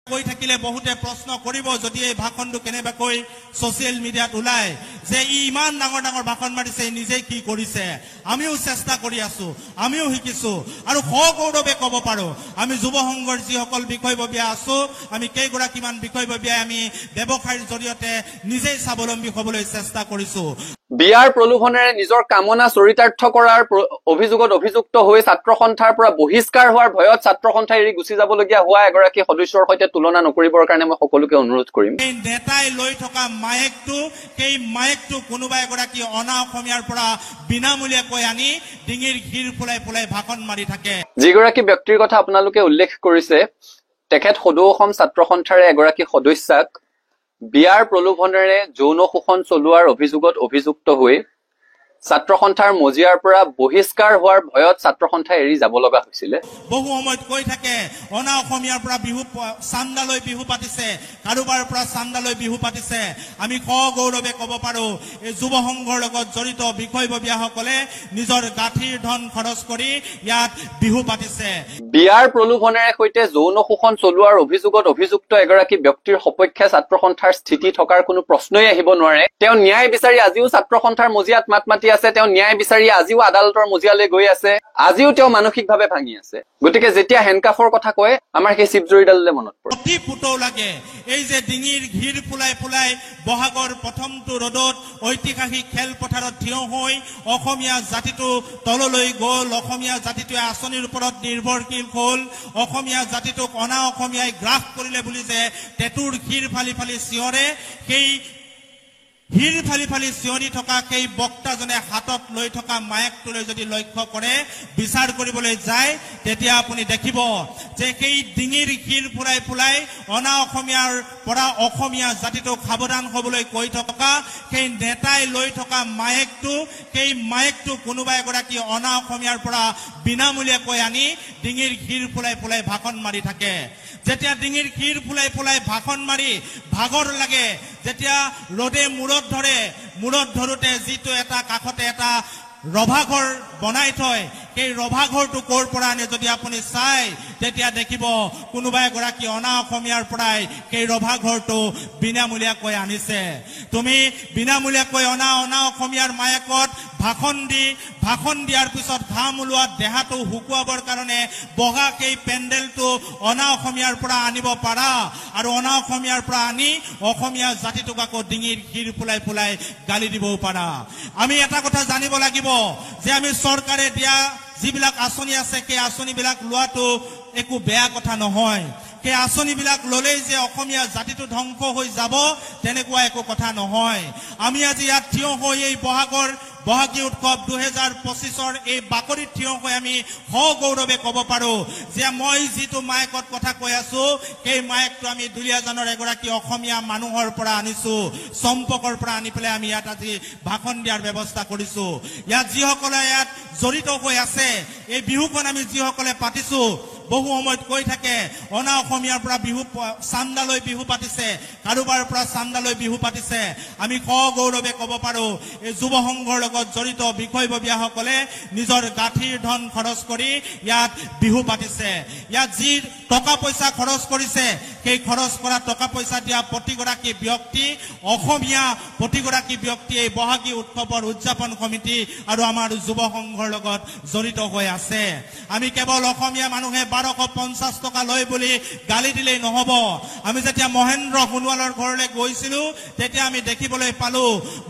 কৈ থাকিলে বহুতে প্ৰশ্ন কৰিব যদি এই ভাষণটো কেনেবাকৈ সোশ্যাল মিডিয়াত ওলাই যে ইমান ডাঙৰ ডাঙৰ ভাষণ মাৰিছে নিজে কি কৰিছে আমিও চেষ্টা কৰি আছো আমিও শিকিছো আৰু গৌৰৱে ক'ব পাৰো আমি যুৱ সংঘৰ যিসকল বিষয়ববীয়া আছো আমি কেইগৰাকীমান বিষয়ববীয়াই আমি ব্যৱসায়ৰ জৰিয়তে নিজেই স্বাৱলম্বী হ'বলৈ চেষ্টা কৰিছো বিয়াৰ প্ৰলোভনেৰে নিজৰ কামনা চৰিতাৰ্থ কৰাৰ অভিযোগত অভিযুক্ত হৈ ছাত্ৰ সন্থাৰ পৰা বহিষ্কাৰ হোৱাৰ ভয়ত ছাত্ৰ সন্থা এৰি গুচি যাবলগীয়া হোৱা এগৰাকী সদস্যৰ সৈতে তুলনা নকৰিবৰ কাৰণে মই সকলোকে অনুৰোধ কৰিম এই নেতাই লৈ থকা মাইকটো কোনোবা এগৰাকী অনা অসমীয়াৰ পৰা বিনামূলীয়াকৈ আনি ডিঙিৰ ঘিৰ ফুলাই ফুলাই ভাষণ মাৰি থাকে যিগৰাকী ব্যক্তিৰ কথা আপোনালোকে উল্লেখ কৰিছে তেখেত সদৌ অসম ছাত্ৰ সন্থাৰে এগৰাকী সদস্যাক বিয়াৰ প্ৰলোভনেৰে যৌন শোষণ চলোৱাৰ অভিযোগত অভিযুক্ত হৈ ছাত্ৰ সন্থাৰ মজিয়াৰ পৰা বহিষ্কাৰ হোৱাৰ ভয়ত ছাত্ৰ সন্থা এৰি যাব লগা হৈছিল বহু সময়ত কৈ থাকে অনা অসমীয়াৰ পৰা বিহু চান্দালৈ বিহু পাতিছে কাৰোবাৰ পৰা চান্দালৈ বিহু পাতিছে আমি গৌৰৱে ক'ব পাৰো এই যুৱ সংঘৰ লগত জড়িত বিষয়ববীয়াসকলে নিজৰ গাঁঠিৰ ধন খৰচ কৰি ইয়াত বিহু পাতিছে বিয়াৰ প্ৰলোভনেৰে সৈতে যৌন শোষণ চলোৱাৰ অভিযোগত অভিযুক্ত এগৰাকী ব্যক্তিৰ সপক্ষে ছাত্ৰ সন্থাৰ স্থিতি থকাৰ কোনো প্ৰশ্নই আহিব নোৱাৰে তেওঁ ন্যায় বিচাৰি আজিও ছাত্ৰ সন্থাৰ মজিয়াত মাত মাতি আছে তেওঁ ন্যায় বিচাৰি আজিও আদালতৰ মজিয়ালৈ গৈ আছে আজিও তেওঁ মানসিকভাৱে ভাঙি আছে গতিকে যেতিয়া হেণ্ডকাফৰ কথা কয় আমাৰ সেই চিপজৰিডাললৈ মনত পৰে অতি পুতৌ লাগে এই যে ডিঙিৰ ঘিৰ ফুলাই ফুলাই বহাগৰ প্ৰথমটো ৰ'দত ঐতিহাসিক খেলপথাৰত থিয় হৈ অসমীয়া জাতিটো তললৈ গ'ল অসমীয়া জাতিটোৱে আঁচনিৰ ওপৰত নিৰ্ভৰশীল হ'ল অসমীয়া জাতিটোক অনা অসমীয়াই গ্ৰাস কৰিলে বুলি যে টেটুৰ ঘিৰ ফালি ফালি চিঞৰে সেই হিৰ ফালি ফালি চিঞৰি থকা সেই বক্তাজনে হাতত লৈ থকা মাইকটোলৈ যদি লক্ষ্য কৰে বিচাৰ কৰিবলৈ যায় তেতিয়া আপুনি দেখিব যে সেই ডিঙিৰ ঘিৰ ফুৰাই ফুলাই অনা অসমীয়াৰ পৰা অসমীয়া জাতিটোক সাৱধান হ'বলৈ কৈ থকা সেই নেতাই লৈ থকা মাইকটো কোনোবা এগৰাকী অনা অসমীয়াৰ পৰা বিনামূলীয়াকৈ আনি ডিঙিৰ ঘিৰ ফুলাই ফুলাই ভাষণ মাৰি থাকে যেতিয়া ডিঙিৰ ঘিৰ ফুলাই ফুলাই ভাষণ মাৰি ভাগৰ লাগে যেতিয়া ৰ'দে মূৰত ধৰোতে যিটো এটা কাষতে এটা ৰভাঘৰ বনাই থয় সেই ৰভাঘৰটো ক'ৰ পৰা আনে যদি আপুনি চাই তেতিয়া দেখিব কোনোবা এগৰাকী অনা অসমীয়াৰ পৰাই সেই ৰভাঘৰটো বিনামূলীয়াকৈ আনিছে তুমি বিনামূলীয়াকৈ অনা অসমীয়াৰ মাইকত ভাষণ দিয়াৰ পিছত ঘাম ওলোৱা দেহাটো শুকুৱাবৰ কাৰণে বগা সেই পেণ্ডেলটো অনা অসমীয়াৰ পৰা আনিব পাৰা আৰু অনা অসমীয়াৰ পৰা আনি অসমীয়া জাতিটোক আকৌ ডিঙিৰ ঘিৰ ফুলাই ফুলাই গালি দিবও পাৰা আমি এটা কথা জানিব লাগিব যে আমি চৰকাৰে দিয়া যিবিলাক আঁচনি আছে সেই আঁচনিবিলাক লোৱাটো একো বেয়া কথা নহয় সেই আঁচনিবিলাক ল'লেই যে অসমীয়া জাতিটো ধ্বংস হৈ যাব তেনেকুৱা একো কথা নহয় আমি আজি ইয়াত থিয় হৈ এই বহাগী উৎসৱ 2025ৰ এই বাকৰিত থিয় হৈ আমি গৌৰৱে ক'ব পাৰো যে মই যিটো মাইকত কথা কৈ আছো সেই মাইকটো আমি দুলীয়াজানৰ এগৰাকী অসমীয়া মানুহৰ পৰা আনিছো চম্পকৰ পৰা আনি পেলাই আমি ইয়াত আজি ভাষণ দিয়াৰ ব্যৱস্থা কৰিছো ইয়াত যিসকলে ইয়াত জড়িত হৈ আছে এই বিহুখন আমি যিসকলে পাতিছো বহু সময়ত কৈ থাকে অনা অসমীয়াৰ পৰা চান্দালৈ বিহু পাতিছে কাৰোবাৰ পৰা চান্দালৈ বিহু পাতিছে আমি গৌৰৱে ক'ব পাৰো এই যুৱ সংঘৰ লগত জড়িত বিষয়ববীয়াসকলে নিজৰ গাঁঠিৰ ধন খৰচ কৰি ইয়াত বিহু পাতিছে ইয়াত যি টকা পইচা খৰচ কৰিছে সেই খৰচ কৰা টকা পইচা দিয়া প্ৰতিগৰাকী ব্যক্তি এই বহাগী উৎসৱৰ উদযাপন সমিতি আৰু আমাৰ যুৱ সংঘৰ লগত জড়িত হৈ আছে আমি কেৱল অসমীয়া মানুহে 1250 টকা লয় বুলি গালি দিলেই নহব আমি যেতিয়া মহেন্দ্ৰ সোণোৱালৰ ঘৰলৈ গৈছিলো তেতিয়া আমি দেখিবলৈ পালো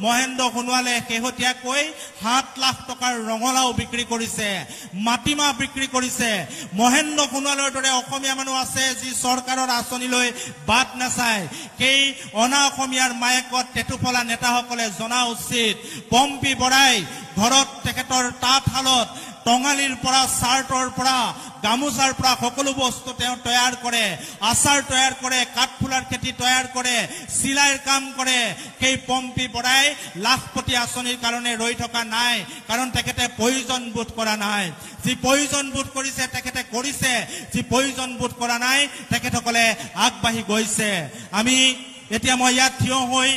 মহেন্দ্ৰ সোণোৱালে শেহতীয়াকৈ 7 লাখ টকাৰ ৰঙলাও বিক্ৰী কৰিছে মাটিমাহ বিক্ৰী কৰিছে মহেন্দ্ৰ সোণোৱালৰ দৰে অসমীয়া মানুহ আছে যি চৰকাৰৰ আঁচনিলৈ বাদ নাচায় সেই অনা অসমীয়াৰ মাইকত টেটুফলা নেতাসকলে জনা উচিত পম্পী বৰাই ঘৰত তেখেতৰ তাঁতশালত টঙালিৰ পৰা চাৰ্টৰ পৰা গামোচাৰ পৰা সকলো বস্তু তেওঁ তৈয়াৰ কৰে আচাৰ তৈয়াৰ কৰে কাঠফুলাৰ খেতি তৈয়াৰ কৰে চিলাইৰ কাম কৰে সেই পম্পী বৰাই লাখপতি আঁচনিৰ কাৰণে ৰৈ থকা নাই কাৰণ তেখেতে প্ৰয়োজন বোধ কৰা নাই যি প্ৰয়োজন বোধ কৰিছে তেখেতে কৰিছে যি প্ৰয়োজন বোধ কৰা নাই তেখেতসকলে আগবাঢ়ি গৈছে আমি এতিয়া মই ইয়াত থিয় হৈ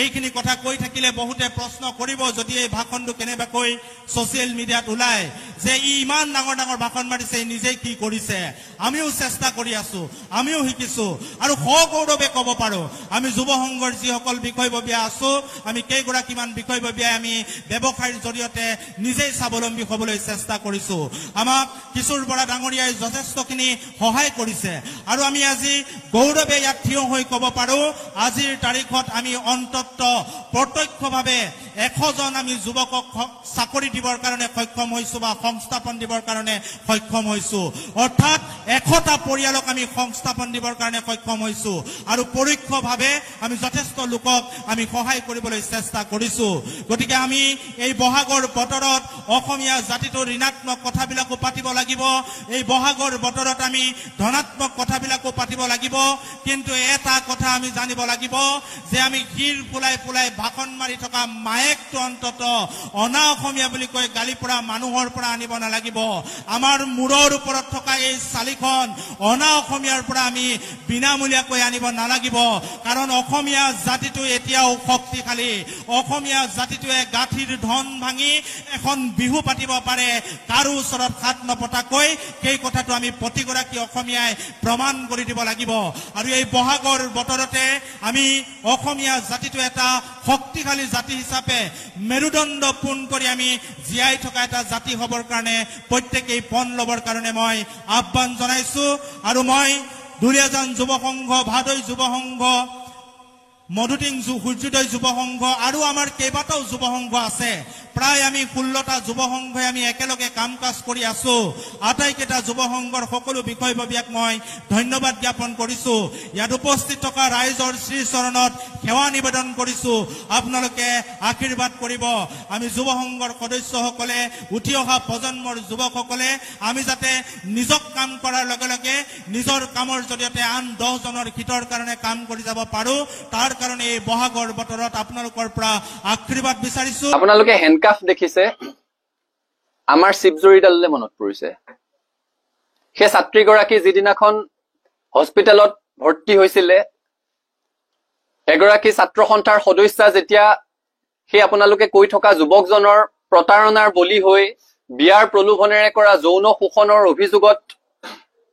এইখিনি কথা কৈ থাকিলে বহুতে প্ৰশ্ন কৰিব যদি এই ভাষণটো কেনেবাকৈ ছচিয়েল মিডিয়াত ওলায় যে ই ইমান ডাঙৰ ডাঙৰ ভাষণ মাৰিছে নিজে কি কৰিছে আমিও চেষ্টা কৰি আছো আমিও শিকিছো আৰু সগৌৰৱে ক'ব পাৰো আমি যুৱ সংঘৰ যিসকল বিষয়ববীয়া আছো আমি কেইগৰাকীমান বিষয়ববীয়াই আমি ব্যৱসায়ৰ জৰিয়তে নিজেই স্বাৱলম্বী হ'বলৈ চেষ্টা কৰিছো আমাক কিশোৰ বৰা ডাঙৰীয়াই যথেষ্টখিনি সহায় কৰিছে আৰু আমি আজি গৌৰৱে ইয়াত থিয় হৈ ক'ব পাৰো আজিৰ তাৰিখত আমি অন্ততঃ প্ৰত্যক্ষভাৱে 100 জন আমি যুৱকক চাকৰি দিবৰ কাৰণে সক্ষম হৈছো বা সংস্থাপন দিবৰ কাৰণে সক্ষম হৈছো অৰ্থাৎ 100টা পৰিয়ালক আমি সংস্থাপন দিবৰ কাৰণে সক্ষম হৈছো আৰু পৰোক্ষভাৱে আমি যথেষ্ট লোকক আমি সহায় কৰিবলৈ চেষ্টা কৰিছো গতিকে আমি এই বহাগৰ বতৰত অসমীয়া জাতিটোৰ ঋণাত্মক কথাবিলাকো পাতিব লাগিব এই বহাগৰ বতৰত আমি ধনাত্মক কথাবিলাকো পাতিব লাগিব কিন্তু এটা কথা আমি জানিব লাগিব যে আমি গিৰ ফুলাই ফুলাই ভাষণ মাৰি থকা মায়েকটো অন্তত অনা অসমীয়া বুলি কৈ গালি পৰা মানুহৰ পৰা আনিব নালাগিব আমাৰ মূৰৰ ওপৰত থকা এই চালিখন অনা অসমীয়াৰ পৰা আমি বিনামূলীয়াকৈ আনিব নালাগিব কাৰণ অসমীয়া জাতিটো এতিয়াও শক্তিশালী অসমীয়া জাতিটোৱে গাঁঠিৰ ধন ভাঙি এখন বিহু পাতিব পাৰে কাৰো ওচৰত হাত নপতাকৈ সেই কথাটো আমি প্ৰতিগৰাকী অসমীয়াই প্ৰমাণ কৰি দিব লাগিব আৰু এই বহাগৰ বতৰতে আমি অসমীয়া জাতিটো এটা শক্তিশালী জাতি হিচাপে মেৰুদণ্ড পোন কৰি আমি জীয়াই থকা এটা জাতি হ'বৰ কাৰণে প্ৰত্যেকেই পণ ল'বৰ কাৰণে মই আহ্বান জনাইছো আৰু মই দুলীয়াজান যুৱ সংঘ ভাদৈ যুৱ সংঘ মধুটিং সূৰ্যোদয় যুৱ সংঘ আৰু আমাৰ কেইবাটাও যুৱ সংঘ আছে প্ৰায় আমি 16টা যুৱ সংঘই আমি একেলগে কাম কাজ কৰি আছো আটাইকেইটা যুৱ সংঘৰ সকলো বিষয়ববীয়াক মই ধন্যবাদ জ্ঞাপন কৰিছো ইয়াত উপস্থিত থকা ৰাইজৰ শ্ৰী চৰণত সেৱা নিবেদন কৰিছো আপোনালোকে আশীৰ্বাদ কৰিব আমি যুৱ সংঘৰ সদস্যসকলে উঠি অহা প্ৰজন্মৰ যুৱকসকলে আমি যাতে নিজক কাম কৰাৰ লগে লগে নিজৰ কামৰ জৰিয়তে আন 10 জনৰ হিতৰ কাৰণে কাম কৰি যাব পাৰো তাৰ কাৰণে এই বহাগৰ বতৰত আপোনালোকৰ পৰা আশীৰ্বাদ বিচাৰিছো আপোনালোকে হেণ্ডকাফ দেখিছে আমাৰ শিৱজৰীডাললৈ মনত পৰিছে সেই ছাত্ৰীগৰাকী যিদিনাখন হস্পিটেলত ভৰ্তি হৈছিলে এগৰাকী ছাত্ৰ সন্থাৰ সদস্যা যেতিয়া সেই আপোনালোকে কৈ থকা যুৱকজনৰ প্ৰতাৰণাৰ বলি হৈ বিয়াৰ প্ৰলোভনেৰে কৰা যৌন শোষণৰ অভিযোগত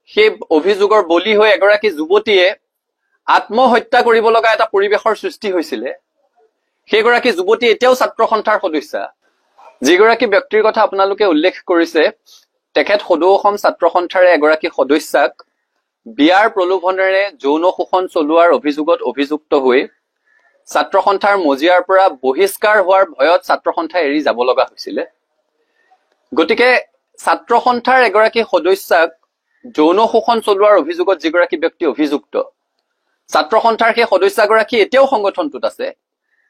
সেই অভিযোগৰ বলি হৈ এগৰাকী যুৱতীয়ে আত্মহত্যা কৰিব লগা এটা পৰিৱেশৰ সৃষ্টি হৈছিলে সেইগৰাকী যুৱতী এতিয়াও ছাত্ৰ সন্থাৰ সদস্যা যিগৰাকী ব্যক্তিৰ কথা আপোনালোকে উল্লেখ কৰিছে তেখেত সদৌ অসম ছাত্ৰ সন্থাৰে এগৰাকী সদস্যাক বিয়াৰ প্ৰলোভনেৰে যৌন শোষণ চলোৱাৰ অভিযোগত অভিযুক্ত হৈ ছাত্ৰ সন্থাৰ মজিয়াৰ পৰা বহিষ্কাৰ হোৱাৰ ভয়ত ছাত্ৰ সন্থা এৰি যাব লগা হৈছিলে গতিকে ছাত্ৰ সন্থাৰ এগৰাকী সদস্যাক যৌন শোষণ চলোৱাৰ অভিযোগত যিগৰাকী ব্যক্তি অভিযুক্ত ছাত্ৰ সন্থাৰ সেই সদস্যগৰাকী এতিয়াও সংগঠনটোত আছে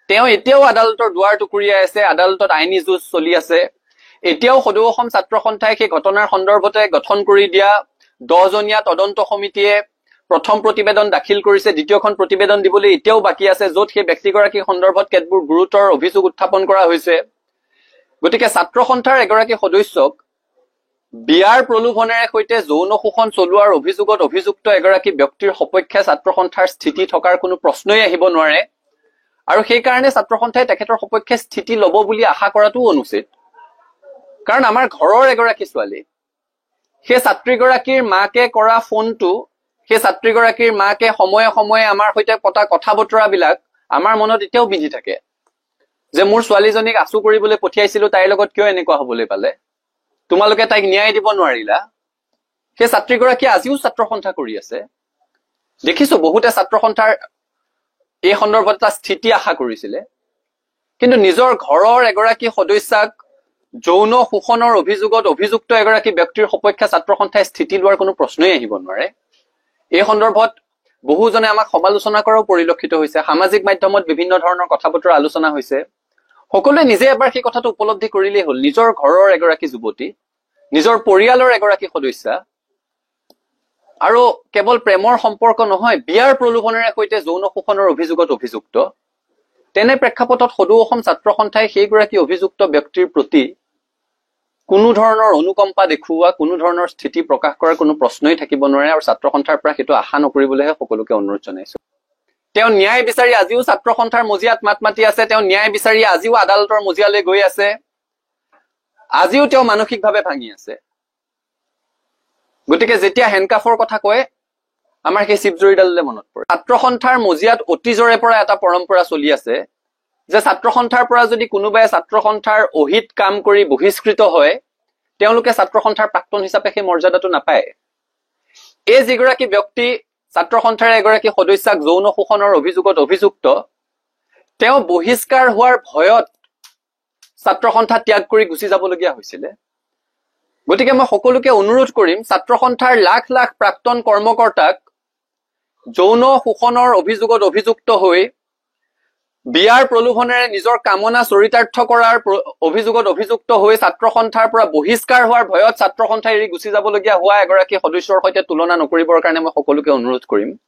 তেওঁ এতিয়াও আদালতৰ দুৱাৰ টুকুৰিয়াই আছে আদালতত আইনী যুঁজ চলি আছে এতিয়াও সদৌ অসম ছাত্ৰ সন্থাই সেই ঘটনাৰ সন্দৰ্ভতে গঠন কৰি দিয়া 10জনীয়া তদন্ত সমিতিয়ে প্ৰথম প্ৰতিবেদন দাখিল কৰিছে দ্বিতীয়খন প্ৰতিবেদন দিবলৈ এতিয়াও বাকী আছে য'ত সেই ব্যক্তিগৰাকী সন্দৰ্ভত কেতবোৰ গুৰুতৰ অভিযোগ উত্থাপন কৰা হৈছে গতিকে ছাত্ৰ সন্থাৰ এগৰাকী সদস্যক বিয়াৰ প্ৰলোভনেৰে সৈতে যৌন শোষণ চলোৱাৰ অভিযোগত অভিযুক্ত এগৰাকী ব্যক্তিৰ সপক্ষে ছাত্ৰ সন্থাৰ স্থিতি থকাৰ কোনো প্ৰশ্নই আহিব নোৱাৰে আৰু সেই কাৰণে ছাত্ৰ সন্থাই তেখেতৰ সপক্ষে স্থিতি ল'ব বুলি আশা কৰাটো অনুচিত কাৰণ আমাৰ ঘৰৰ এগৰাকী ছোৱালী সেই ছাত্ৰীগৰাকীৰ মাকে কৰা ফোনটো সেই ছাত্ৰীগৰাকীৰ মাকে সময়ে সময়ে আমাৰ সৈতে পতা কথা বতৰাবিলাক আমাৰ মনত এতিয়াও বিধি থাকে যে মোৰ ছোৱালীজনীক আচু কৰিবলৈ পঠিয়াইছিলো তাইৰ লগত কিয় এনেকুৱা হ'বলৈ পালে তোমালোকে তাইক ন্যায় দিব নোৱাৰিলা সেই ছাত্ৰীগৰাকী আজিও ছাত্ৰ সন্থা কৰি আছে দেখিছো বহুতে ছাত্ৰ সন্থাৰ এই সন্দৰ্ভত এটা স্থিতি আশা কৰিছিলে কিন্তু নিজৰ ঘৰৰ এগৰাকী সদস্যাক যৌন শোষণৰ অভিযোগত অভিযুক্ত এগৰাকী ব্যক্তিৰ সপক্ষে ছাত্ৰ সন্থাই স্থিতি লোৱাৰ কোনো প্ৰশ্নই আহিব নোৱাৰে এই সন্দৰ্ভত বহুজনে আমাক সমালোচনা কৰাও পৰিলক্ষিত হৈছে সামাজিক মাধ্যমত বিভিন্ন ধৰণৰ কথা বতৰা আলোচনা হৈছে সকলোৱে নিজে এবাৰ সেই কথাটো উপলব্ধি কৰিলেই হ'ল নিজৰ ঘৰৰ এগৰাকী যুৱতী নিজৰ পৰিয়ালৰ এগৰাকী সদস্যা আৰু কেৱল প্ৰেমৰ সম্পৰ্ক নহয় বিয়াৰ প্ৰলোভনেৰে সৈতে যৌন শোষণৰ অভিযোগত অভিযুক্ত তেনে প্ৰেক্ষাপটত সদৌ অসম ছাত্ৰ সন্থাই সেইগৰাকী অভিযুক্ত ব্যক্তিৰ প্ৰতি কোনো ধৰণৰ অনুকম্পা দেখুওৱা কোনো ধৰণৰ স্থিতি প্ৰকাশ কৰাৰ কোনো প্ৰশ্নই থাকিব নোৱাৰে আৰু ছাত্ৰ সন্থাৰ পৰা সেইটো আশা নকৰিবলৈহে সকলোকে অনুৰোধ জনাইছো তেওঁ ন্যায় বিচাৰি আজিও ছাত্ৰ সন্থাৰ মজিয়াত মাত মাতি আছে, তেওঁ ন্যায় বিচাৰি আজিও আদালতৰ মজিয়ালৈ গৈ আছে, আজিও তেওঁ মানসিকভাৱে ভাঙি আছে। গতিকে যেতিয়া হেণ্ডকাফৰ কথা কয় আমাৰ সেই চিপজুৰিডাললৈ মনত পৰে। ছাত্ৰ সন্থাৰ মজিয়াত অতীজৰে পৰা এটা পৰম্পৰা চলি আছে যে ছাত্ৰ সন্থাৰ পৰা যদি কোনোবাই ছাত্ৰ সন্থাৰ অহিত কাম কৰি বহিষ্কৃত হয় তেওঁলোকে ছাত্ৰ সন্থাৰ প্ৰাক্তন হিচাপে সেই মৰ্যাদাটো নাপায়। এই যিগৰাকী ব্যক্তি ছাত্ৰ সন্থাৰ এগৰাকী সদস্যাক যৌন শোষণৰ অভিযোগত অভিযুক্ত, তেওঁ বহিষ্কাৰ হোৱাৰ ভয়ত ছাত্ৰ সন্থা ত্যাগ কৰি গুচি যাবলগীয়া হৈছিলে। গতিকে মই সকলোকে অনুৰোধ কৰিম ছাত্ৰ সন্থাৰ লাখ লাখ প্ৰাক্তন কৰ্মকৰ্তাক যৌন শোষণৰ অভিযোগত অভিযুক্ত হৈ বিয়াৰ প্ৰলোভনেৰে নিজৰ কামনা চৰিতাৰ্থ কৰাৰ অভিযোগত অভিযুক্ত হৈ ছাত্ৰ সন্থাৰ পৰা বহিষ্কাৰ হোৱাৰ ভয়ত ছাত্ৰ সন্থা এৰি গুচি যাবলগীয়া হোৱা এগৰাকী সদস্যৰ সৈতে তুলনা নকৰিবৰ কাৰণে মই সকলোকে অনুৰোধ কৰিম।